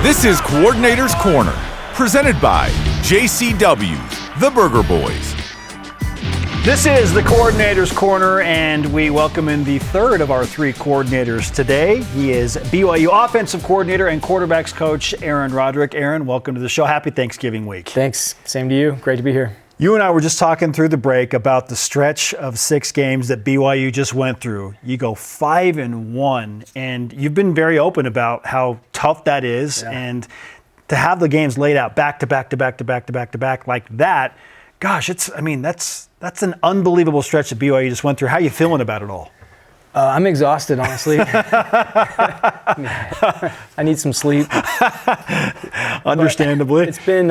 This is Coordinator's Corner, presented by JCW, the Burger Boys. This is the Coordinator's Corner, and we welcome in the third of our three coordinators today. He is BYU offensive coordinator and quarterbacks coach Aaron Roderick. Aaron, welcome to the show. Happy Thanksgiving week. Thanks. Same to you. Great to be here. You and I were just talking through the break about the stretch of 6 games that BYU just went through. You go 5-1, and you've been very open about how tough that is. Yeah. And to have the games laid out back to back to back to back to back to back like that, gosh, that's an unbelievable stretch that BYU just went through. How are you feeling about it all? I'm exhausted, honestly. I need some sleep. Understandably. It's been,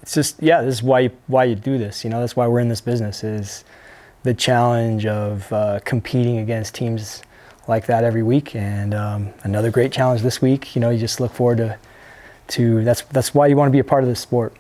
it's just, yeah, this is why you do this. You know, that's why we're in this business, is the challenge of competing against teams like that every week. And another great challenge this week. You know, you just look forward to that's why you want to be a part of this sport.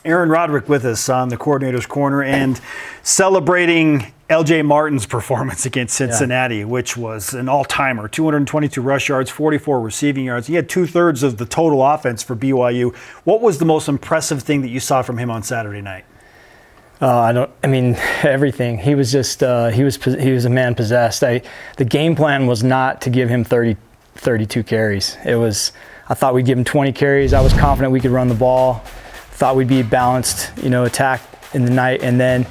Aaron Roderick with us on the Coordinator's Corner and celebrating L.J. Martin's performance against Cincinnati, which was an all-timer. 222 rush yards, 44 receiving yards. He had 2/3 of the total offense for BYU. What was the most impressive thing that you saw from him on Saturday night? Everything. He was just he was a man possessed. The game plan was not to give him 32 carries. I thought we'd give him 20 carries. I was confident we could run the ball. Thought we'd be balanced, attack in the night. And then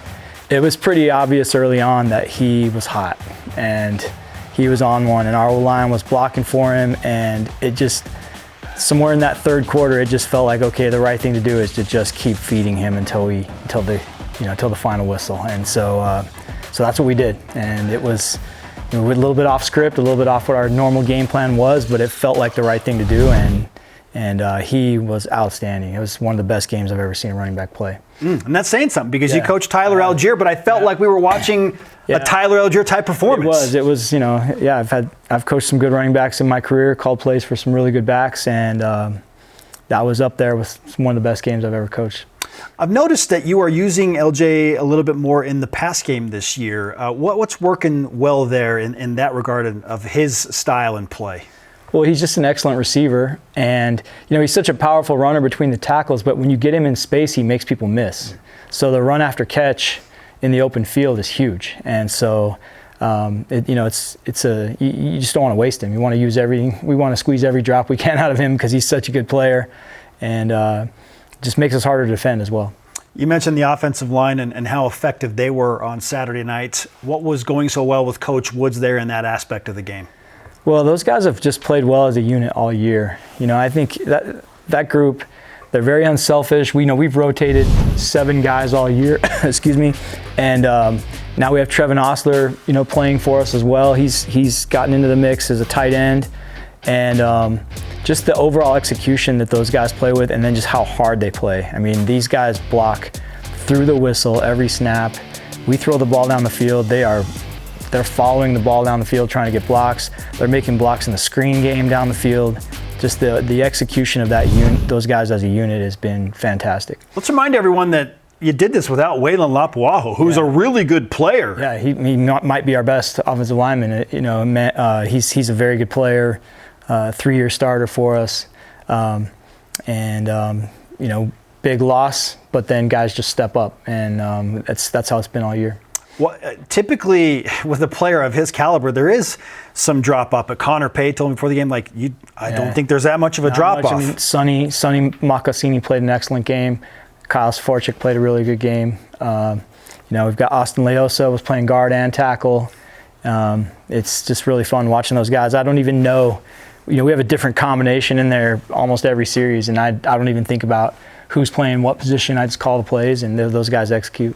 it was pretty obvious early on that he was hot and he was on one, and our line was blocking for him. And it just, somewhere in that third quarter, it just felt like, okay, the right thing to do is to just keep feeding him until the final whistle. And so that's what we did. And it was, a little bit off script, a little bit off what our normal game plan was, but it felt like the right thing to do. And he was outstanding. It was one of the best games I've ever seen a running back play. And that's saying something, because you coached Tyler Algier, but I felt like we were watching a Tyler Algier type performance. It was, I've coached some good running backs in my career, called plays for some really good backs, and that was up there with one of the best games I've ever coached. I've noticed that you are using LJ a little bit more in the pass game this year. What's working well there in that regard of his style and play? Well, he's just an excellent receiver, and he's such a powerful runner between the tackles, but when you get him in space, he makes people miss. So the run after catch in the open field is huge, and so you just don't want to waste him. You want to use everything. We want to squeeze every drop we can out of him because he's such a good player, and just makes us harder to defend as well. You mentioned the offensive line and how effective they were on Saturday night. What was going so well with Coach Woods there in that aspect of the game? Well, those guys have just played well as a unit all year. I think that group, they're very unselfish. We've rotated 7 guys all year, excuse me, and now we have Trevin Osler, playing for us as well. He's gotten into the mix as a tight end, and just the overall execution that those guys play with, and then just how hard they play. I mean, these guys block through the whistle every snap. We throw the ball down the field. They're following the ball down the field, trying to get blocks. They're making blocks in the screen game down the field. Just the execution of those guys as a unit has been fantastic. Let's remind everyone that you did this without Waylon Lapuaho, who's a really good player. Yeah, he might be our best offensive lineman. He's a very good player, 3-year starter for us, big loss. But then guys just step up, and that's how it's been all year. Well, typically, with a player of his caliber, there is some drop-off. But Connor Pay told me before the game, I don't think there's that much of a drop-off. I mean, Sonny Makassini played an excellent game. Kyle Sforchik played a really good game. We've got Austin Leosa was playing guard and tackle. It's just really fun watching those guys. I don't even know. We have a different combination in there almost every series, and I don't even think about who's playing what position. I just call the plays, and those guys execute.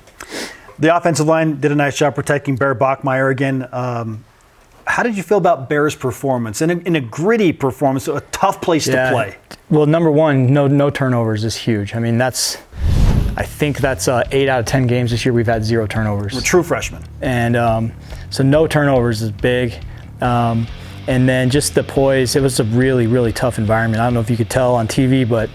The offensive line did a nice job protecting Bear Bachmeier again. How did you feel about Bear's performance? In a gritty performance, a tough place to play. Well, number one, no turnovers is huge. I mean, I think that's 8 out of 10 games this year we've had 0 turnovers. A true freshman. And so no turnovers is big. And then just the poise. It was a really, really tough environment. I don't know if you could tell on TV, but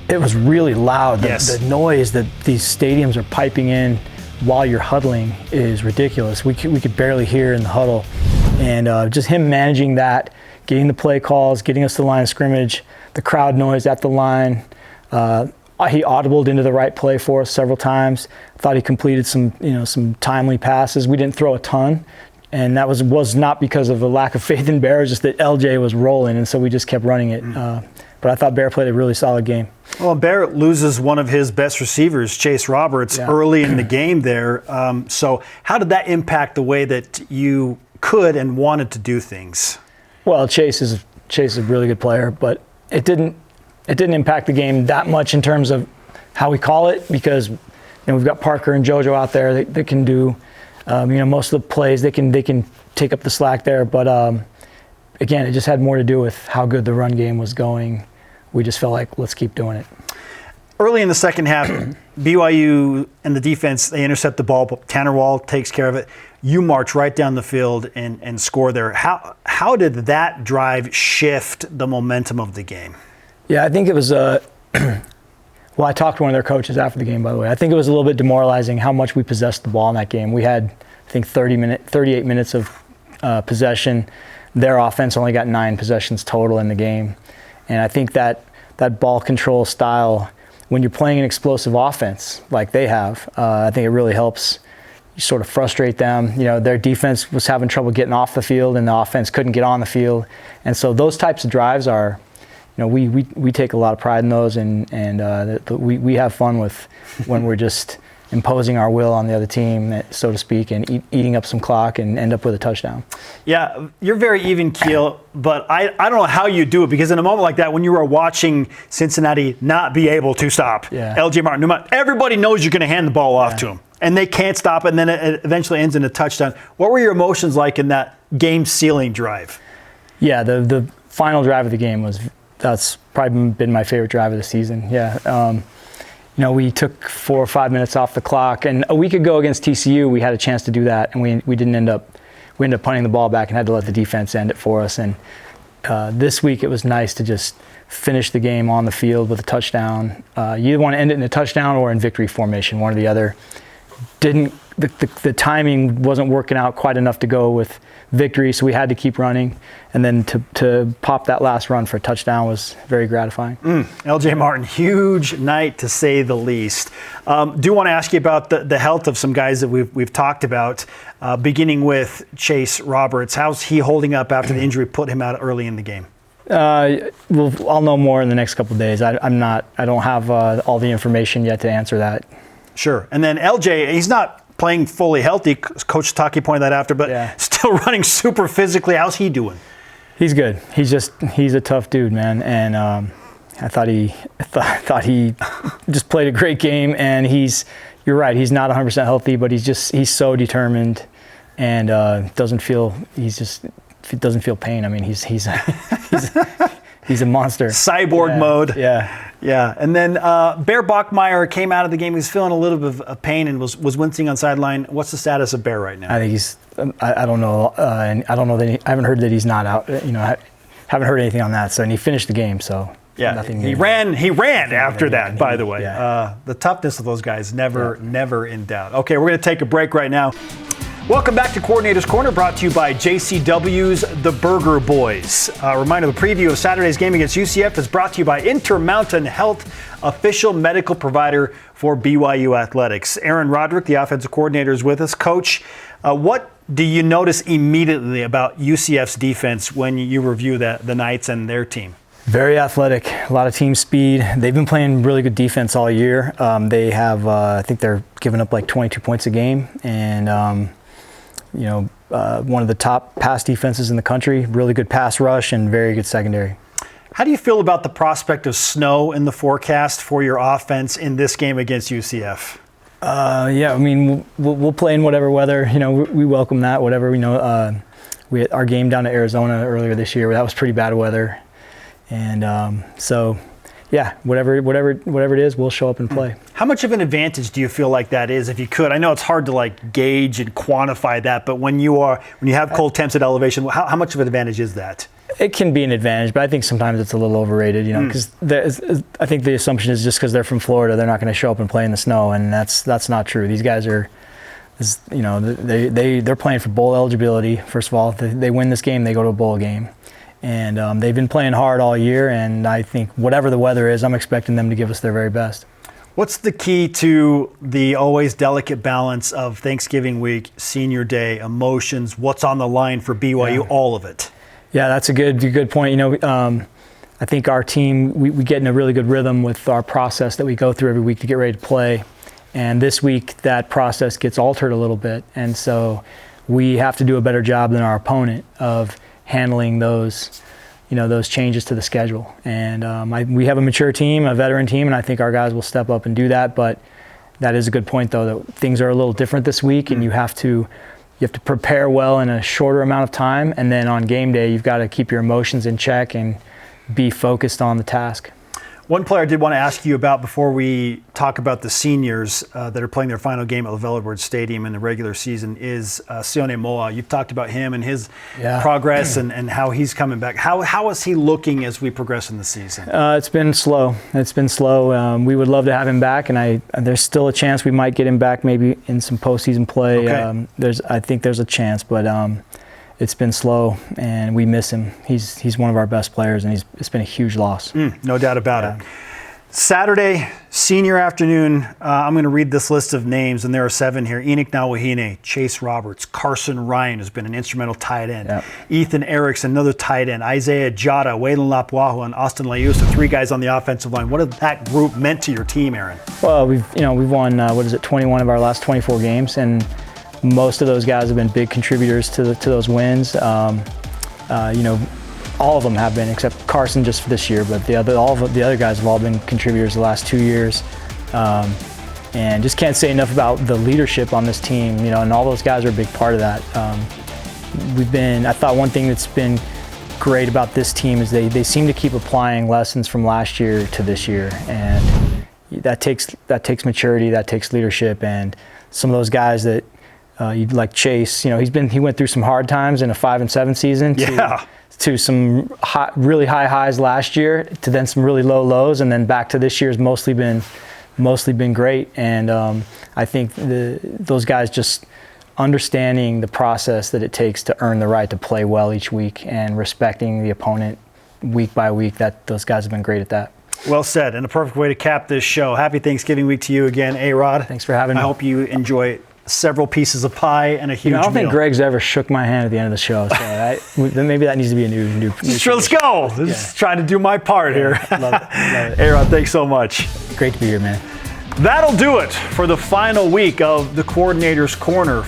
it was really loud. The noise that these stadiums are piping in while you're huddling is ridiculous. We could barely hear in the huddle. And just him managing that, getting the play calls, getting us to the line of scrimmage, the crowd noise at the line. He audibled into the right play for us several times. Thought he completed some timely passes. We didn't throw a ton, and that was not because of a lack of faith in Bear, just that LJ was rolling, and so we just kept running it. But I thought Bear played a really solid game. Well, Bear loses one of his best receivers, Chase Roberts, early in the game there. So how did that impact the way that you could and wanted to do things? Well, Chase is a really good player, but it didn't impact the game that much in terms of how we call it, because we've got Parker and JoJo out there that can do most of the plays. They can take up the slack there, but again, it just had more to do with how good the run game was going. We just felt like, let's keep doing it. Early in the second half, BYU and the defense, they intercept the ball, but Tanner Wall takes care of it. You march right down the field and score there. How did that drive shift the momentum of the game? Yeah, I think it was well, I talked to one of their coaches after the game, by the way. I think it was a little bit demoralizing how much we possessed the ball in that game. We had, I think, 38 minutes of possession. Their offense only got 9 possessions total in the game. And I think that ball control style, when you're playing an explosive offense like they have, I think it really helps you sort of frustrate them. Their defense was having trouble getting off the field, and the offense couldn't get on the field. And so those types of drives are, we take a lot of pride in those, and we have fun with when we're just imposing our will on the other team, so to speak, and eating up some clock and end up with a touchdown. Yeah, you're very even keel, but I don't know how you do it, because in a moment like that, when you are watching Cincinnati not be able to stop LJ Martin, everybody knows you're going to hand the ball off to him, and they can't stop it, and then it eventually ends in a touchdown. What were your emotions like in that game-sealing drive? Yeah, the final drive of the game that's probably been my favorite drive of the season. Yeah. We took 4 or 5 minutes off the clock, and a week ago against TCU, we had a chance to do that, and we ended up punting the ball back and had to let the defense end it for us. And this week, it was nice to just finish the game on the field with a touchdown. You either want to end it in a touchdown or in victory formation, one or the other. The timing wasn't working out quite enough to go with victory, so we had to keep running, and then to pop that last run for a touchdown was very gratifying. LJ Martin, huge night to say the least. Do want to ask you about the health of some guys that we've talked about, beginning with Chase Roberts. How's he holding up after the injury put him out early in the game? I'll know more in the next couple of days. I don't have all the information yet to answer that. Sure. And then LJ, he's not playing fully healthy. Coach Taki pointed that after, but still running super physically. How's he doing? He's good. He's a tough dude, man. And I thought he just played a great game. And you're right, he's not 100% healthy, but he's so determined, and doesn't feel pain. I mean, he's a monster. Cyborg mode. Yeah. And then Bear Bachmeier came out of the game. He was feeling a little bit of pain and was wincing on sideline. What's the status of Bear right now? I think I don't know. I don't know that I haven't heard that he's not out. I haven't heard anything on that. So, and he finished the game. So nothing. He ran after that. By the way, the toughness of those guys never in doubt. Okay, we're going to take a break right now. Welcome back to Coordinator's Corner, brought to you by JCW's The Burger Boys. A reminder, the preview of Saturday's game against UCF is brought to you by Intermountain Health, official medical provider for BYU Athletics. Aaron Roderick, the offensive coordinator, is with us. Coach, what do you notice immediately about UCF's defense when you review the Knights and their team? Very athletic, a lot of team speed. They've been playing really good defense all year. They have, I think they're giving up like 22 points a game, and one of the top pass defenses in the country, really good pass rush, and very good secondary. How do you feel about the prospect of snow in the forecast for your offense in this game against UCF? I mean, we'll play in whatever weather. We welcome that, whatever. We had our game down to Arizona earlier this year, that was pretty bad weather. And whatever it is, we'll show up and play. How much of an advantage do you feel like that is, if you could? I know it's hard to gauge and quantify that, but when you have cold temps at elevation, how much of an advantage is that? It can be an advantage, but I think sometimes it's a little overrated, because I think the assumption is just because they're from Florida, they're not going to show up and play in the snow, and that's not true. These guys are, they're playing for bowl eligibility. First of all, if they win this game, they go to a bowl game. And they've been playing hard all year, and I think whatever the weather is, I'm expecting them to give us their very best. What's the key to the always delicate balance of Thanksgiving week, senior day, emotions, what's on the line for BYU, all of it? Yeah, that's a good point. You know, I think our team, we get in a really good rhythm with our process that we go through every week to get ready to play. And this week, that process gets altered a little bit. And so we have to do a better job than our opponent of handling those, those changes to the schedule. And we have a mature team, a veteran team, and I think our guys will step up and do that. But that is a good point, though, that things are a little different this week, and you have to prepare well in a shorter amount of time. And then on game day, you've got to keep your emotions in check and be focused on the task. One player I did want to ask you about before we talk about the seniors that are playing their final game at LaVell Edwards Stadium in the regular season is Sione Moa. You've talked about him and his progress and how he's coming back. How is he looking as we progress in the season? It's been slow. We would love to have him back, and there's still a chance we might get him back maybe in some postseason play. Okay. I think there's a chance, but it's been slow, and we miss him. He's one of our best players, and it's been a huge loss. No doubt about it. Saturday, senior afternoon, I'm going to read this list of names, and there are 7 here. Enoch Nawahine, Chase Roberts, Carson Ryan has been an instrumental tight end. Yep. Ethan Erickson, another tight end. Isaiah Jada, Waylon Lapuahu, and Austin Layusa, 3 guys on the offensive line. What has that group meant to your team, Aaron? Well, we've won 21 of our last 24 games, and most of those guys have been big contributors to those wins. All of them have been, except Carson just for this year, but all of the other guys have all been contributors the last 2 years. And just can't say enough about the leadership on this team, and all those guys are a big part of that. I thought one thing that's been great about this team is they seem to keep applying lessons from last year to this year, and that takes maturity, that takes leadership, and some of those guys that like Chase, he went through some hard times in a 5-7 season to some really high highs last year, to then some really low lows, and then back to this year has mostly been great. And I think those guys just understanding the process that it takes to earn the right to play well each week and respecting the opponent week by week, that those guys have been great at that. Well said, and a perfect way to cap this show. Happy Thanksgiving week to you again, A-Rod. Thanks for having me. I hope you enjoy several pieces of pie and a huge meal. I don't think Greg's ever shook my hand at the end of the show, so maybe that needs to be a new Sure, let's go. Just trying to do my part here. Love it. A-Rod, thanks so much. Great to be here, man. That'll do it for the final week of the Coordinator's Corner.